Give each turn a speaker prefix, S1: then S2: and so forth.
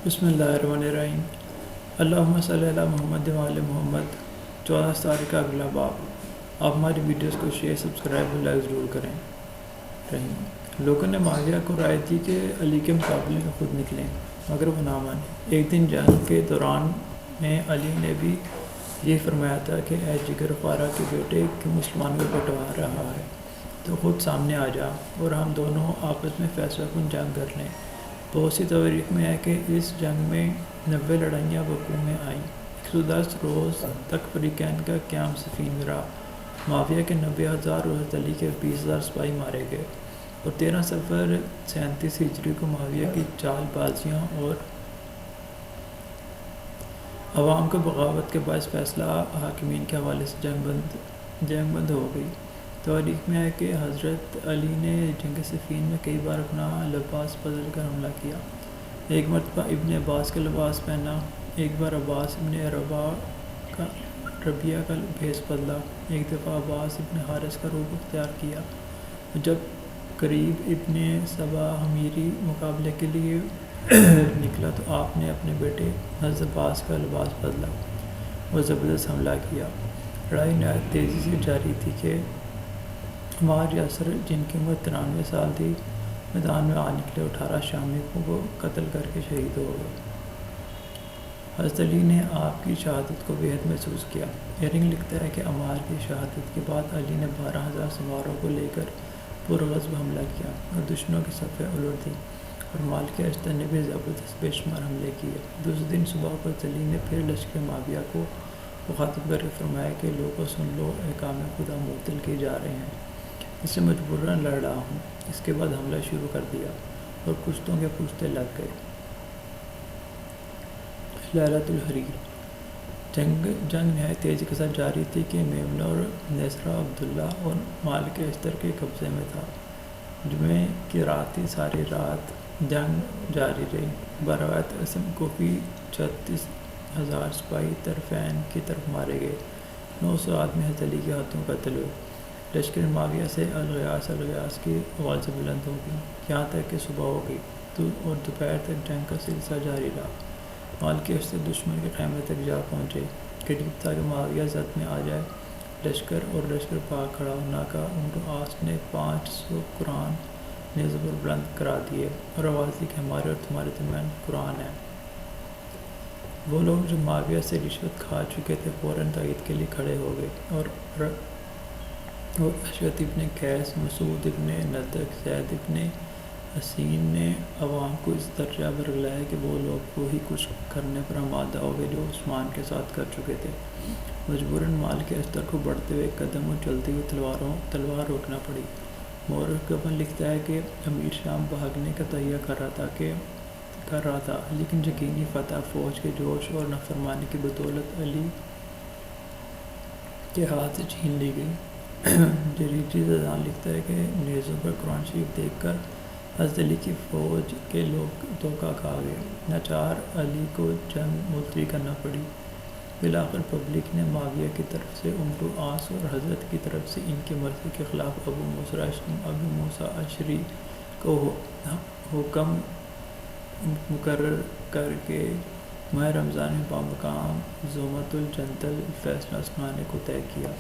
S1: بسم اللہ الرحمن الرحیم۔ اللہم صلی علی محمد وعلی محمد۔ 14 تاریخ کا اگلا باب۔ آپ ہماری ویڈیوز کو شیئر، سبسکرائب اور لائک ضرور کریں۔ لوگوں نے معاویہ کو رائے دی کہ علی کے مقابلے میں خود نکلیں، مگر وہ نہ مانے۔ ایک دن جنگ کے دوران میں علی نے بھی یہ فرمایا تھا کہ اے جگر خوارہ کے بیٹے، کہ مسلمانوں کو بٹوا رہا ہے تو خود سامنے آ جا اور ہم دونوں آپس میں فیصلہ کن جنگ کر لیں۔ بہت سی تواریخ میں ہے کہ اس جنگ میں 90 لڑائیاں وقوع میں آئیں۔ 110 روز تک فریقین کا قیام صفین رہا۔ معاویہ کے 90,000 اور حضرت علی کے 20,000 سپاہی مارے گئے، اور 13 صفر 37 ہجری کو معاویہ کی چال بازیاں اور عوام کو بغاوت کے باعث فیصلہ حاکمین کے حوالے سے جنگ بند ہو گئی۔ تواریخ میں ہے کہ حضرت علی نے جنگ صفین میں کئی بار اپنا لباس بدل کر حملہ کیا۔ ایک مرتبہ ابن عباس کا لباس پہنا، ایک بار عباس ابن ربیعہ کا بھیس بدلا، ایک دفعہ عباس ابن حارث کا روپ اختیار کیا، اور جب قریب ابن سبا حمیری مقابلے کے لیے نکلا تو آپ نے اپنے بیٹے حضرت عباس کا لباس بدلا اور زبردست حملہ کیا۔ لڑائی نہایت تیزی سے جاری تھی کہ عمار یاسر، جن کی عمر 93 سال تھی، میدان میں آ نکلے، 18 شامیوں کو قتل کر کے شہید ہو گئے۔ حضرت علی نے آپ کی شہادت کو بے حد محسوس کیا۔ ایرنگ لکھتا ہے کہ عمار کی شہادت کے بعد علی نے 12,000 سواروں کو لے کر پرغزو حملہ کیا اور دشمنوں کی صفیں الٹ دیں، اور مالک اشتر نے بھی زبردست بے شمار حملے کیے۔ دوسرے دن صبح کو حضرت علی نے پھر لشکر معاویہ کو مخاطب کر کے فرمایا کہ لوگوں سن لو، احکام خدا معطل کیے جا رہے ہیں، اس سے مجبوراً لڑ رہا ہوں۔ اس کے بعد حملہ شروع کر دیا اور کشتوں کے پشتے لگ گئے۔ لیلۃ الحریر۔ جنگ نہایت تیزی کے ساتھ جاری تھی کہ میمنہ اور نیسرا عبداللہ اور مالک اشتر کے قبضے میں تھا۔ جمعے کی رات تھی، ساری رات جنگ جاری رہی۔ بروایت اسم کوفی 36,000 سپاہی طرفین کی طرف مارے گئے، 900 آدمی حضرت علی کے ہاتھوں قتل ہوئے۔ لشکر معاویہ سے الغیاث کی آوازیں بلند ہو گئیں، یہاں تک کہ صبح ہو گئی، اور دوپہر تک جنگ کا سلسلہ جاری رہا۔ مالک اشتر دشمن کے خیمے تک جا پہنچے، قریب تھا کہ معاویہ زد میں آ جائے۔ لشکر پاک کھڑا ہونا کا عمرو آس نے 500 قرآن نیزوں پر بلند کرا دیے اور آواز دی کہ ہمارے اور تمہارے درمیان قرآن ہے۔ وہ لوگ جو معاویہ سے رشوت کھا چکے تھے فوراً تائید کے لیے کھڑے ہو گئے، اور اشعث ابن قیس، مسعود ابن نضر، زید ابن حسین نے عوام کو اس درجہ برگلایا کہ وہ لوگ وہی کچھ کرنے پر آمادہ ہو گئے جو عثمان کے ساتھ کر چکے تھے۔ مجبوراً مالک اشتر کو بڑھتے ہوئے قدم اور چلتی ہوئی تلوار روکنا پڑی۔ مورخ گبن لکھتا ہے کہ امیر شام بھاگنے کا تہیہ کر رہا تھا، لیکن یقینی فتح فوج کے جوش اور نافرمانی کی بدولت علی کے ہاتھ سے چھین لی گئی۔ جریجی زدان لکھتا ہے کہ نیزوں پر قرآن شریف دیکھ کر حضرت علی کی فوج کے لوگ دھوکہ کھا گئے، ناچار علی کو جنگ ملتوی کرنا پڑی۔ بالآخر پبلک نے معاویہ کی طرف سے عمرو آس اور حضرت کی طرف سے ان کی مرضی کے خلاف ابو موسیٰ اشعری کو حکم مقرر کر کے ماہ رمضان میں بامقام زومۃ الجندل فیصلہ سنانے کو طے کیا۔